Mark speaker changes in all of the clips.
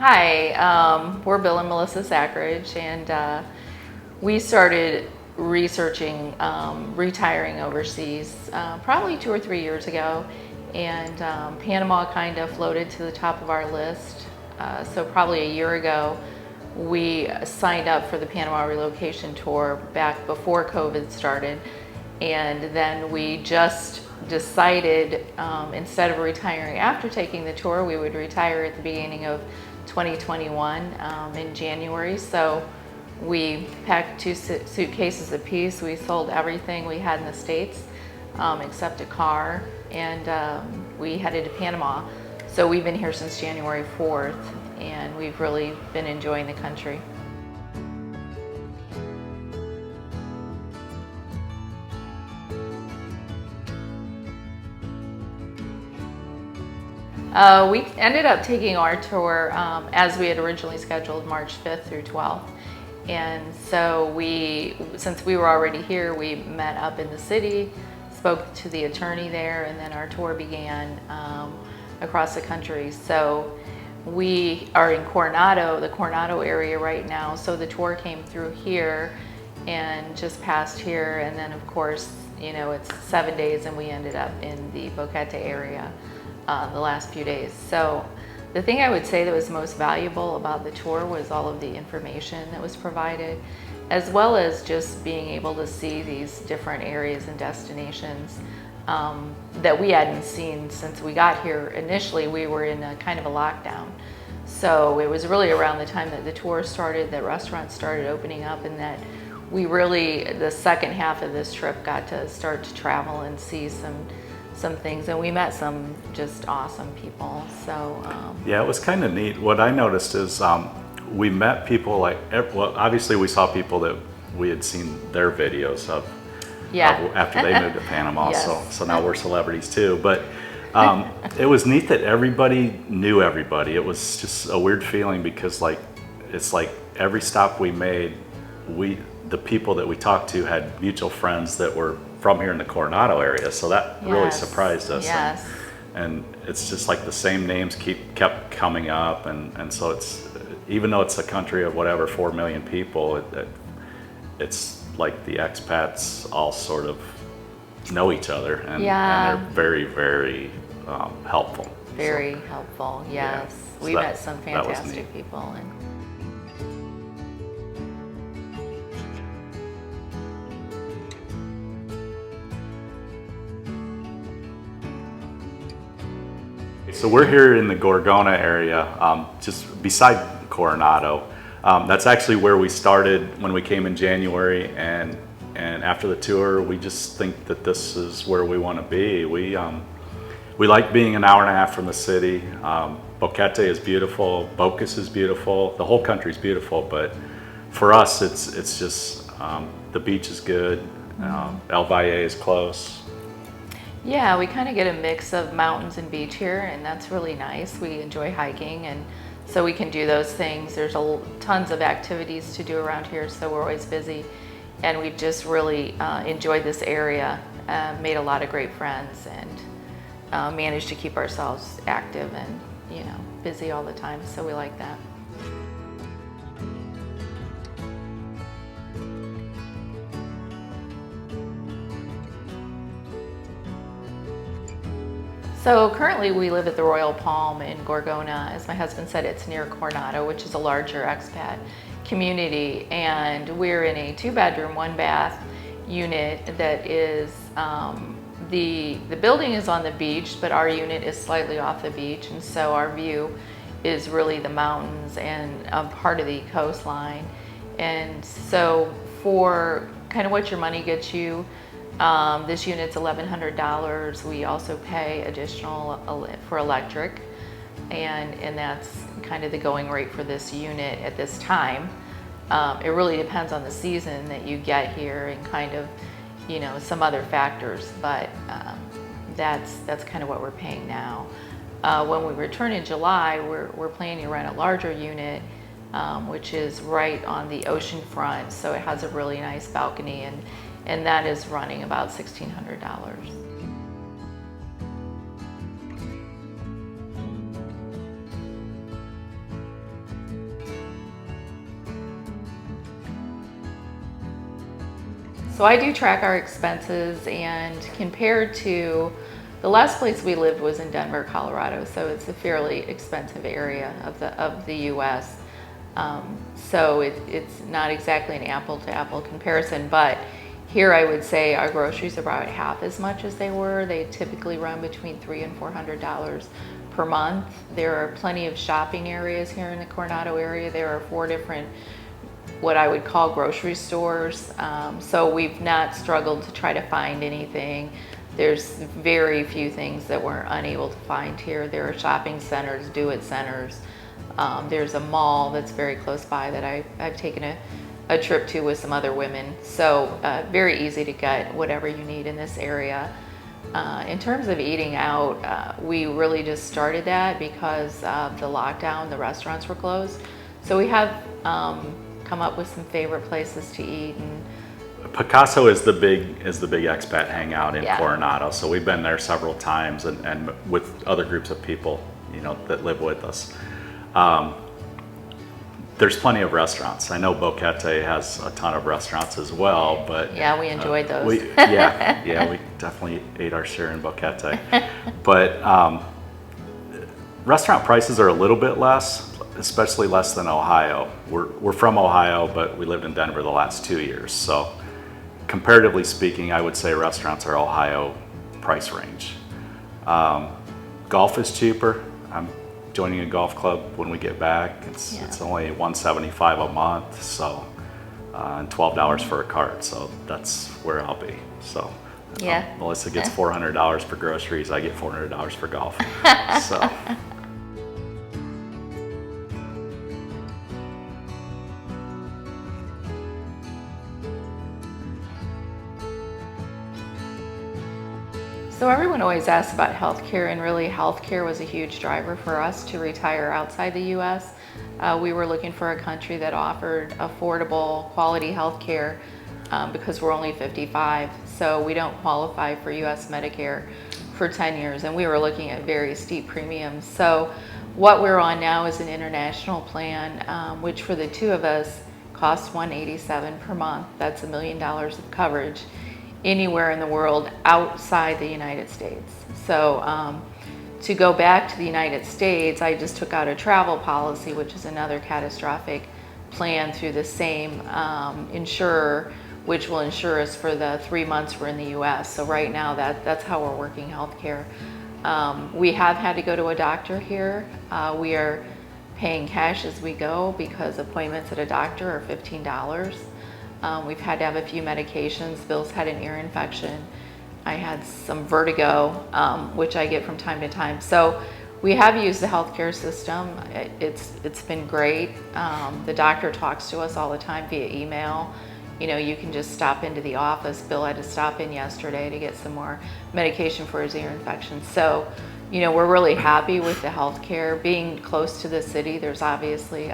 Speaker 1: Hi, we're Bill and Melisa Sackridge, and we started researching retiring overseas probably 2 or 3 years ago, and Panama kind of floated to the top of our list. So probably a year ago, we signed up for the Panama Relocation Tour back before COVID started, and then we just decided instead of retiring after taking the tour, we would retire at the beginning of 2021 in January. So we packed 2 suitcases apiece. We sold everything we had in the States except a car, and we headed to Panama. So we've been here since January 4th, and we've really been enjoying the country. We ended up taking our tour as we had originally scheduled, March 5th through 12th. And so since we were already here, we met up in the city, spoke to the attorney there, and then our tour began across the country. So we are in Coronado, the Coronado area right now. So the tour came through here and just passed here. And then of course, you know, it's 7 days and we ended up in the Boquete area the last few days. So the thing I would say that was most valuable about the tour was all of the information that was provided, as well as just being able to see these different areas and destinations that we hadn't seen since we got here. Initially, we were in a kind of a lockdown. So it was really around the time that the tour started that restaurants started opening up, and that we really, the second half of this trip, got to start to travel and see some things, and we met some just awesome people. So
Speaker 2: yeah, it was kind of neat. What I noticed is we met people like, well, obviously we saw people that we had seen their videos of after they moved to Panama.
Speaker 1: Yes.
Speaker 2: So now we're celebrities too. But it was neat that everybody knew everybody. It was just a weird feeling because it's like every stop we made, the people that we talked to had mutual friends that were from here in the Coronado area, so that really surprised us.
Speaker 1: Yes.
Speaker 2: And it's just like the same names kept coming up, and so it's, even though it's a country of whatever 4 million people, it's like the expats all sort of know each other, and they're very, very helpful.
Speaker 1: Very helpful, yes.
Speaker 2: Yeah. So
Speaker 1: we met some fantastic people. And
Speaker 2: so we're here in the Gorgona area, just beside Coronado. That's actually where we started when we came in January, and after the tour, we just think that this is where we want to be. We like being an hour and a half from the city. Boquete is beautiful, Bocas is beautiful, the whole country's beautiful, but for us, it's just, the beach is good, El Valle is close.
Speaker 1: yeah, we kind of get a mix of mountains and beach here, and that's really nice. We enjoy hiking, and so we can do those things. There's tons of activities to do around here, so we're always busy, and we've just really enjoyed this area, made a lot of great friends, and managed to keep ourselves active and, you know, busy all the time, so we like that. So currently we live at the Royal Palm in Gorgona. As my husband said, it's near Coronado, which is a larger expat community, and we're in a 2-bedroom, 1-bath unit that is, the building is on the beach, but our unit is slightly off the beach, and so our view is really the mountains and part of the coastline. And so for kind of what your money gets you, this unit's $1,100. We also pay additional for electric, and that's kind of the going rate for this unit at this time. It really depends on the season that you get here and kind of, you know, some other factors, but that's kind of what we're paying now. When we return in July, we're planning to rent a larger unit, which is right on the ocean front, so it has a really nice balcony, and that is running about $1,600. So I do track our expenses, and compared to the last place we lived was in Denver, Colorado. So it's a fairly expensive area of the U.S. So it's not exactly an apple-to-apple comparison, but here I would say our groceries are about half as much as they were. They typically run between $300 and $400 per month. There are plenty of shopping areas here in the Coronado area. There are 4 different what I would call grocery stores. So we've not struggled to try to find anything. There's very few things that we're unable to find here. There are shopping centers, do-it centers. There's a mall that's very close by that I've taken a trip to with some other women. So very easy to get whatever you need in this area. In terms of eating out, we really just started that because of the lockdown. The restaurants were closed. So we have come up with some favorite places to eat. And
Speaker 2: Picasso is the big expat hangout in
Speaker 1: Yeah.
Speaker 2: Coronado. So we've been there several times, and with other groups of people, that live with us. There's plenty of restaurants. I know Boquete has a ton of restaurants as well, but
Speaker 1: yeah, we enjoyed those.
Speaker 2: we definitely ate our share in Boquete. But restaurant prices are a little bit less, especially less than Ohio. We're from Ohio, but we lived in Denver the last 2 years. So comparatively speaking, I would say restaurants are Ohio price range. Golf is cheaper. I'm joining a golf club when we get back. It's only $175 a month, so and $12 for a cart. So that's where I'll be. So
Speaker 1: Yeah.
Speaker 2: Melissa gets $400 for groceries. I get $400 for golf. So.
Speaker 1: So everyone always asks about healthcare, and really healthcare was a huge driver for us to retire outside the U.S. We were looking for a country that offered affordable, quality healthcare because we're only 55, so we don't qualify for U.S. Medicare for 10 years, and we were looking at very steep premiums. So what we're on now is an international plan, which for the 2 of us costs $187 per month. That's $1 million of coverage anywhere in the world outside the United States. So to go back to the United States, I just took out a travel policy, which is another catastrophic plan through the same insurer, which will insure us for the 3 months we're in the US. So right now that's how we're working healthcare. We have had to go to a doctor here. We are paying cash as we go because appointments at a doctor are $15. We've had to have a few medications. Bill's had an ear infection. I had some vertigo, which I get from time to time. So we have used the healthcare system. It's been great. The doctor talks to us all the time via email. You can just stop into the office. Bill had to stop in yesterday to get some more medication for his ear infection. So, we're really happy with the healthcare. Being close to the city, there's obviously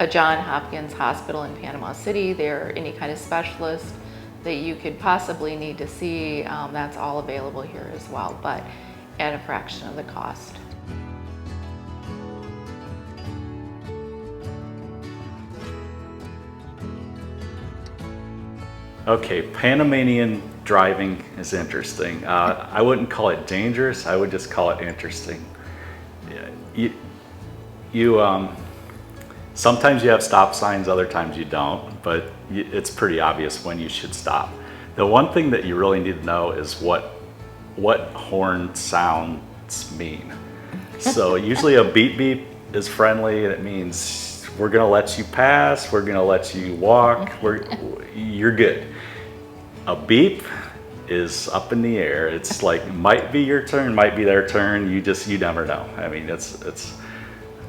Speaker 1: a Johns Hopkins hospital in Panama City. There, any kind of specialist that you could possibly need to see, that's all available here as well, but at a fraction of the cost.
Speaker 2: Okay, Panamanian driving is interesting. I wouldn't call it dangerous. I would just call it interesting. Sometimes you have stop signs, other times you don't, but it's pretty obvious when you should stop. The one thing that you really need to know is what horn sounds mean. So usually a beep beep is friendly, and it means we're gonna let you pass, we're gonna let you walk, you're good. A beep is up in the air. It's like, might be your turn, might be their turn, you never know. I mean,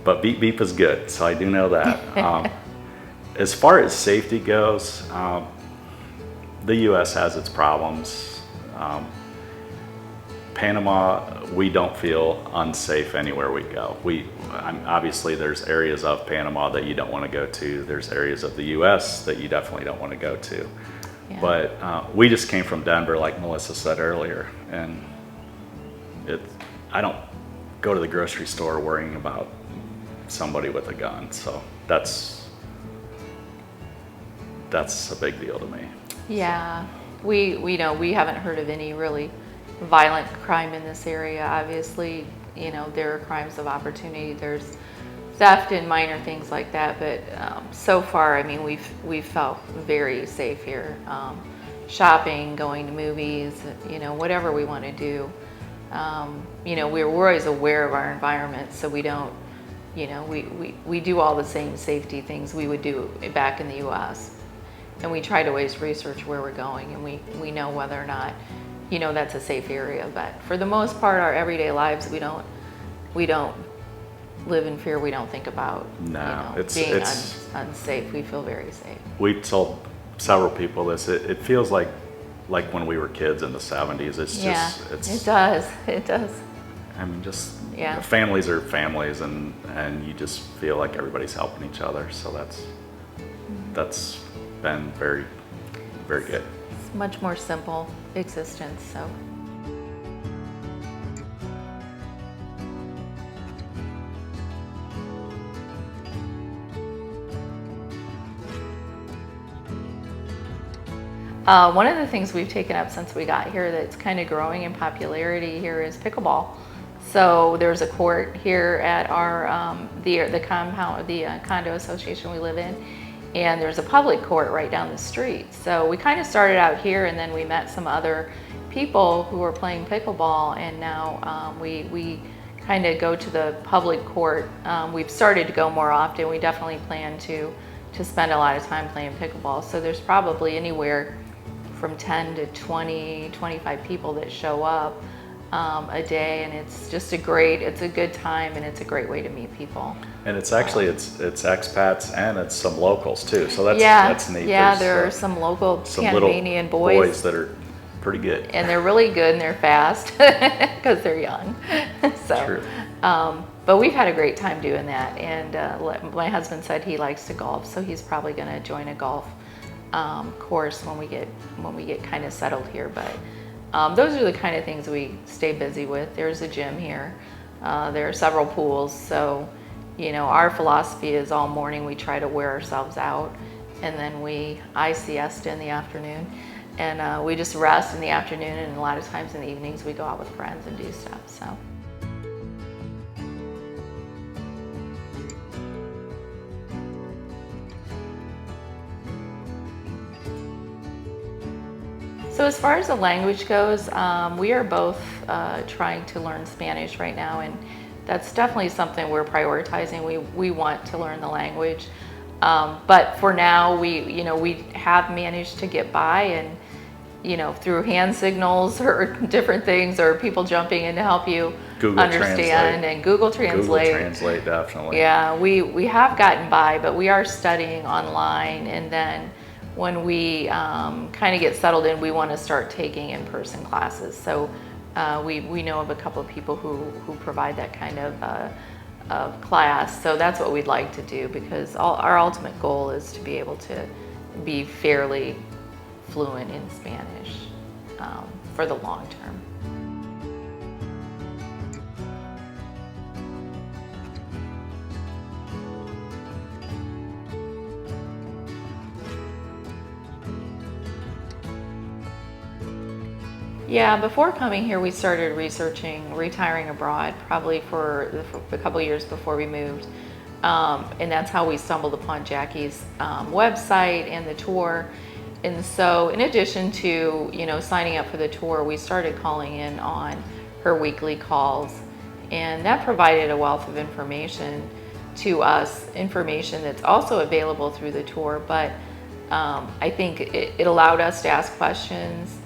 Speaker 2: but beep beep is good, so I do know that. As far as safety goes, the U.S. has its problems. Panama, we don't feel unsafe anywhere we go. Obviously there's areas of Panama that you don't want to go to. There's areas of the U.S. that you definitely don't want to go to. Yeah. But we just came from Denver, like Melissa said earlier, and I don't go to the grocery store worrying about somebody with a gun, so that's a big deal to me.
Speaker 1: Yeah, we know we haven't heard of any really violent crime in this area. Obviously, there are crimes of opportunity. There's theft and minor things like that, but so far, I mean, we've felt very safe here. Shopping, going to movies, whatever we want to do. We're always aware of our environment, so we don't, we do all the same safety things we would do back in the U.S. And we try to always research where we're going, and we know whether or not, that's a safe area. But for the most part, our everyday lives, we don't live in fear. We don't think about being unsafe. We feel very safe.
Speaker 2: We told several people this. It feels like when we were kids in the 70s.
Speaker 1: It does.
Speaker 2: I mean, families are families, and you just feel like everybody's helping each other. So that's been very, very good.
Speaker 1: It's much more simple existence. So. One of the things we've taken up since we got here that's kind of growing in popularity here is pickleball. So there's a court here at our the compound, the condo association we live in, and there's a public court right down the street. So we kind of started out here, and then we met some other people who were playing pickleball, and now we kind of go to the public court. We've started to go more often. We definitely plan to spend a lot of time playing pickleball. So there's probably anywhere from 10 to 20, 25 people that show up a day, and it's just it's a good time, and it's a great way to meet people.
Speaker 2: And it's actually it's expats and it's some locals too, so that's neat.
Speaker 1: Yeah, there are some local Panamanian boys
Speaker 2: that are pretty good,
Speaker 1: and they're really good and they're fast because they're young. So,
Speaker 2: true.
Speaker 1: But we've had a great time doing that, and my husband said he likes to golf, so he's probably going to join a golf course when we get kind of settled here. But those are the kind of things we stay busy with. There's a gym here. There are several pools. So, our philosophy is all morning we try to wear ourselves out, and then I siesta in the afternoon, and we just rest in the afternoon, and a lot of times in the evenings we go out with friends and do stuff. So as far as the language goes, we are both trying to learn Spanish right now, and that's definitely something we're prioritizing. We want to learn the language, but for now, we have managed to get by, and through hand signals or different things, or people jumping in to help you understand, and Google Translate.
Speaker 2: Google Translate, definitely.
Speaker 1: Yeah, we have gotten by, but we are studying online, and then when we kind of get settled in, we want to start taking in-person classes. So we know of a couple of people who provide that kind of class. So that's what we'd like to do, because our ultimate goal is to be able to be fairly fluent in Spanish for the long term. Yeah, before coming here, we started researching retiring abroad, probably for a couple of years before we moved. And that's how we stumbled upon Jackie's website and the tour. And so in addition to, signing up for the tour, we started calling in on her weekly calls. And that provided a wealth of information to us, information that's also available through the tour. But I think it allowed us to ask questions.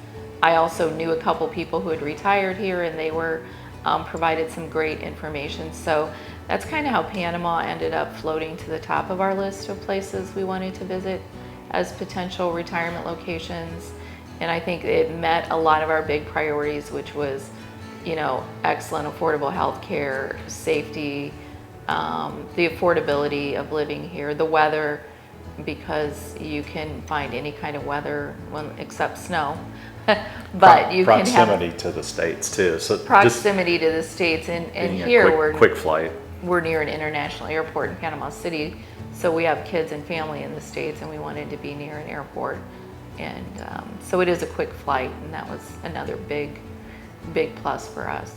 Speaker 1: I also knew a couple people who had retired here, and they were provided some great information. So that's kind of how Panama ended up floating to the top of our list of places we wanted to visit as potential retirement locations. And I think it met a lot of our big priorities, which was, excellent affordable health care, safety, the affordability of living here, the weather, because you can find any kind of weather except snow. But you can have
Speaker 2: proximity to the States too. So
Speaker 1: proximity to the States, and here
Speaker 2: we're quick flight.
Speaker 1: We're near an international airport in Panama City, so we have kids and family in the States, and we wanted to be near an airport And so it is a quick flight, and that was another big plus for us.